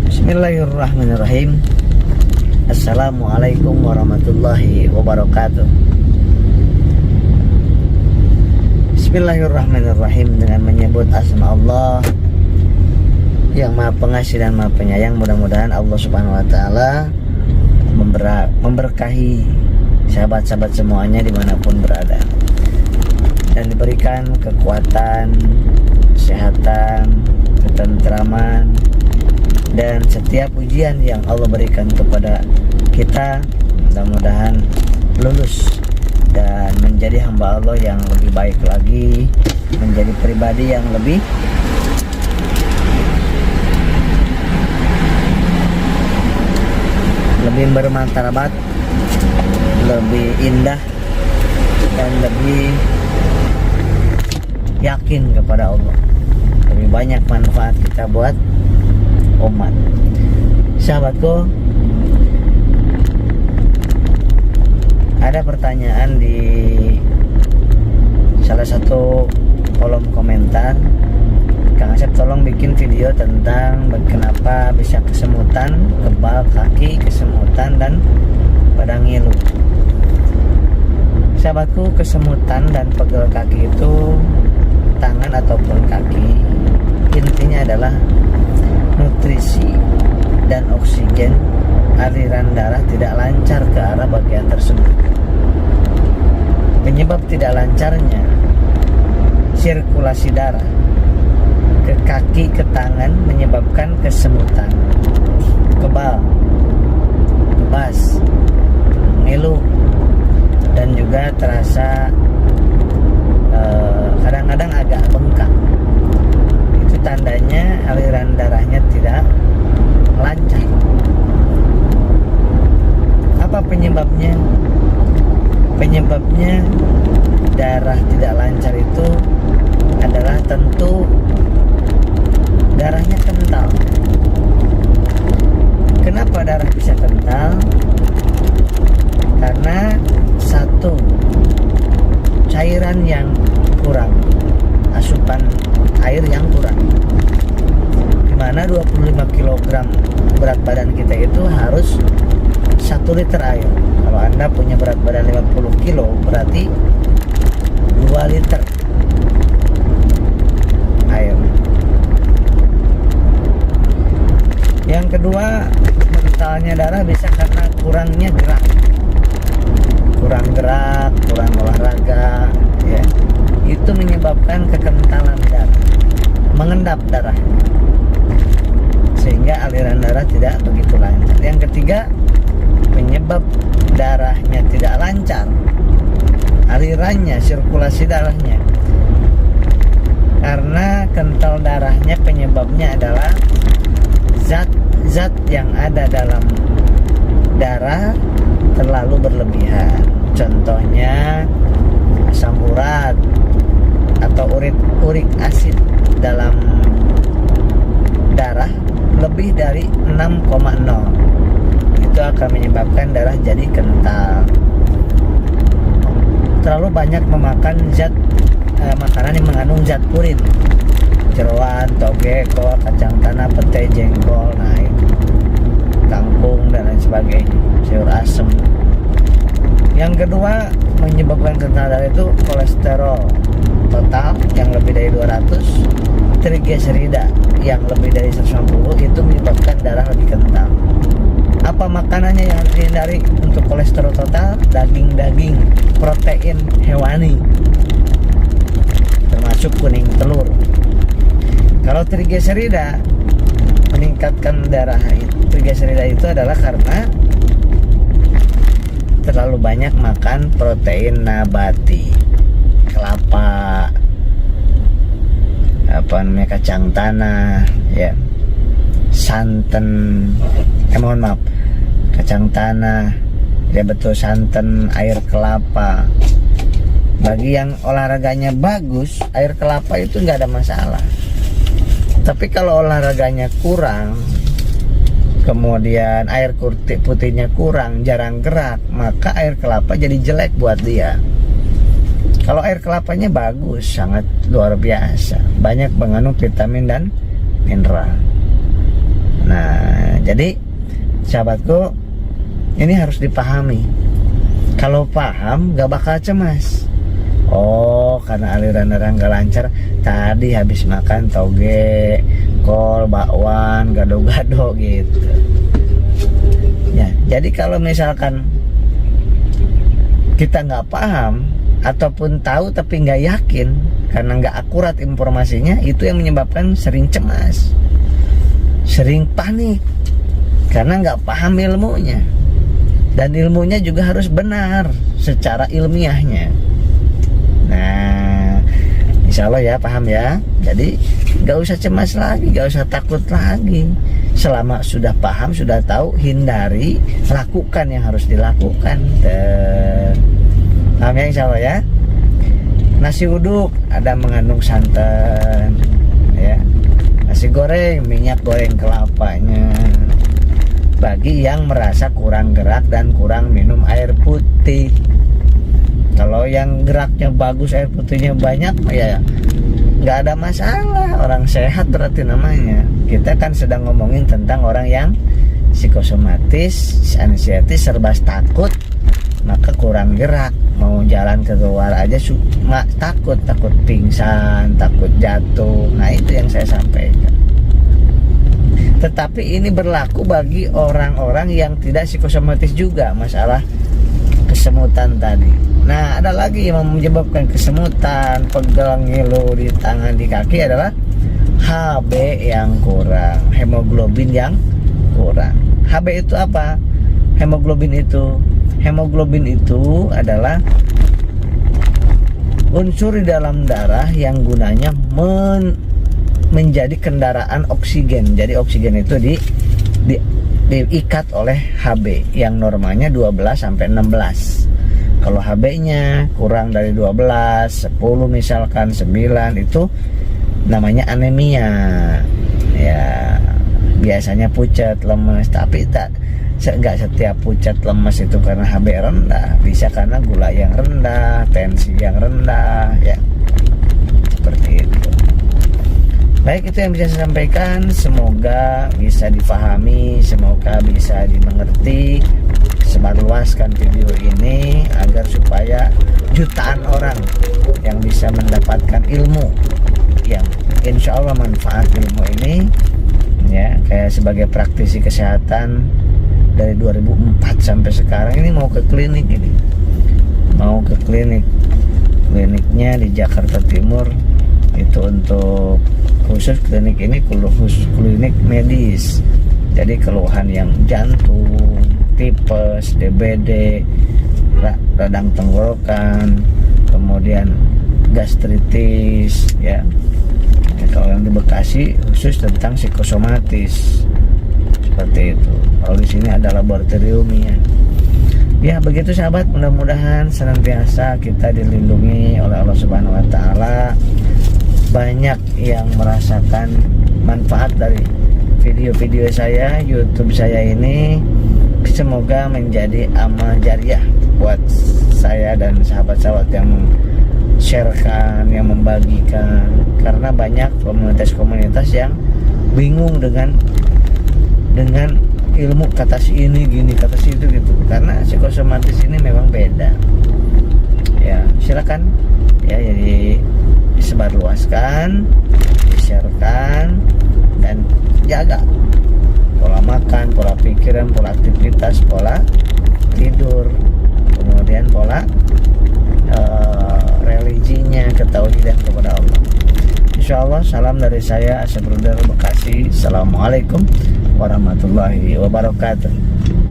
Bismillahirrahmanirrahim. Assalamualaikum warahmatullahi wabarakatuh. Bismillahirrahmanirrahim. Dengan menyebut asma Allah yang Maha Pengasih dan Maha Penyayang, mudah-mudahan Allah Subhanahu wa Ta'ala memberkahi sahabat-sahabat semuanya dimanapun berada, dan diberikan kekuatan, kesehatan, ketentraman, dan setiap ujian yang Allah berikan kepada kita, mudah-mudahan lulus dan menjadi hamba Allah yang lebih baik lagi, menjadi pribadi yang lebih bermartabat, lebih indah, dan lebih yakin kepada Allah. Lebih banyak manfaat kita buat umat. Sahabatku, ada pertanyaan di salah satu kolom komentar. Kang Asep, tolong bikin video tentang kenapa bisa kesemutan, kebal kaki, kesemutan, dan pada ngilu. Sahabatku, kesemutan dan pegel kaki itu tangan ataupun kaki, intinya adalah nutrisi dan oksigen aliran darah tidak lancar ke arah bagian tersebut. Penyebab tidak lancarnya sirkulasi darah ke kaki, ke tangan menyebabkan kesemutan, kebal, kebas, ngilu, dan juga terasa kadang-kadang agak bengkak. Itu tandanya aliran darahnya tidak lancar. Apa penyebabnya? Penyebabnya darah tidak lancar itu adalah tentu darahnya kental. Kenapa darah bisa kental? Karena satu, cairan yang kurang, asupan air yang kurang. Dimana 25 kg berat badan kita itu harus 1 liter air. Kalau Anda punya berat badan 50 kg, berarti 2 liter air. Yang kedua, kentalnya darah bisa karena kurangnya gerak, kurang olahraga, ya. Itu menyebabkan kekentalan darah, mengendap darah, sehingga aliran darah tidak begitu lancar. Yang ketiga, penyebab darahnya tidak lancar, alirannya, sirkulasi darahnya, karena kental darahnya penyebabnya adalah zat yang ada dalam darah terlalu berlebihan. Contohnya asam urat atau urik asid dalam darah lebih dari 6,0. Itu akan menyebabkan darah jadi kental. Terlalu banyak memakan makanan yang mengandung zat purin, jeroan, toge, kol, kacang tanah, petai, jengkol, kangkung, dan lain sebagainya, sayur asem. Yang kedua, menyebabkan kental darah itu kolesterol total yang lebih dari 200, trigliserida yang lebih dari 150, itu menyebabkan darah lebih kental. Apa makanannya yang harus dihindari untuk kolesterol total? Daging-daging, protein hewani, termasuk kuning telur. Kalau trigliserida, meningkatkan darah, trigliserida itu adalah karena terlalu banyak makan protein nabati, kelapa, kacang tanah, ya, santan, kacang tanah, ya betul, santan, air kelapa. Bagi yang olahraganya bagus, air kelapa itu nggak ada masalah. Tapi kalau olahraganya kurang, kemudian air putihnya kurang, jarang gerak, maka air kelapa jadi jelek buat dia. Kalau air kelapanya bagus, sangat luar biasa, banyak mengandung vitamin dan mineral. Nah, jadi sahabatku, ini harus dipahami. Kalau paham, gak bakal cemas. Oh, karena aliran darah gak lancar, tadi habis makan toge, kol, bakwan, gado-gado gitu. Ya, jadi kalau misalkan kita nggak paham ataupun tahu tapi nggak yakin karena nggak akurat informasinya, itu yang menyebabkan sering cemas, sering panik karena nggak paham ilmunya. Dan ilmunya juga harus benar secara ilmiahnya. Nah, insya Allah ya, paham ya. Jadi nggak usah cemas lagi, nggak usah takut lagi. Selama sudah paham, sudah tahu, hindari, lakukan yang harus dilakukan. Paham ya, insya Allah ya. Nasi uduk ada mengandung santan, ya. Nasi goreng, minyak goreng kelapanya. Bagi yang merasa kurang gerak dan kurang minum air putih. Kalau yang geraknya bagus, air putihnya banyak, ya nggak ada masalah, orang sehat berarti namanya. Kita kan sedang ngomongin tentang orang yang psikosomatis, anxietis, serba takut, maka kurang gerak, mau jalan keluar aja takut pingsan, takut jatuh. Nah, itu yang saya sampaikan. Tetapi ini berlaku bagi orang-orang yang tidak psikosomatis juga, masalah kesemutan tadi. Nah, ada lagi yang menyebabkan kesemutan, pegel, ngilu di tangan, di kaki adalah HB yang kurang, hemoglobin yang kurang. HB itu apa? Hemoglobin itu adalah unsur di dalam darah yang gunanya menjadi kendaraan oksigen. Jadi oksigen itu diikat oleh HB yang normalnya 12 sampai 16. Kalau HB-nya kurang dari 12, 10 misalkan 9, itu namanya anemia. Ya, biasanya pucat, lemes, tapi enggak setiap pucat lemes itu karena HB rendah, bisa karena gula yang rendah, tensi yang rendah, ya. Seperti itu. Baik, itu yang bisa saya sampaikan. Semoga bisa dipahami, semoga bisa dimengerti. Sebarluaskan video ini agar supaya jutaan orang yang bisa mendapatkan ilmu yang insya Allah manfaat ilmu ini, ya. Kayak sebagai praktisi kesehatan dari 2004 sampai sekarang ini mau ke klinik ini, mau ke kliniknya di Jakarta Timur. Itu untuk khusus klinik ini khusus klinik medis. Jadi keluhan yang jantung, tipes, DBD, radang tenggorokan, kemudian gastritis, ya. Kalau yang di Bekasi khusus tentang psikosomatis, seperti itu. Kalau di sini ada laboratoriumnya. Ya, begitu sahabat, mudah-mudahan senantiasa kita dilindungi oleh Allah Subhanahu wa taala. Banyak yang merasakan manfaat dari video-video saya, YouTube saya ini. Semoga menjadi amal jariah buat saya dan sahabat-sahabat yang sharekan, yang membagikan. Karena banyak komunitas-komunitas yang bingung dengan ilmu kata si ini gini, kata si itu gitu. Karena psikosomatis ini memang beda. Ya, silakan ya, jadi disebarluaskan, di-sharekan, dan jaga pola makan, pola pikiran, pola aktivitas, pola tidur, kemudian pola religinya, ketauhidan kepada Allah. Insyaallah, salam dari saya, Asep Bruder Bekasi. Assalamualaikum warahmatullahi wabarakatuh.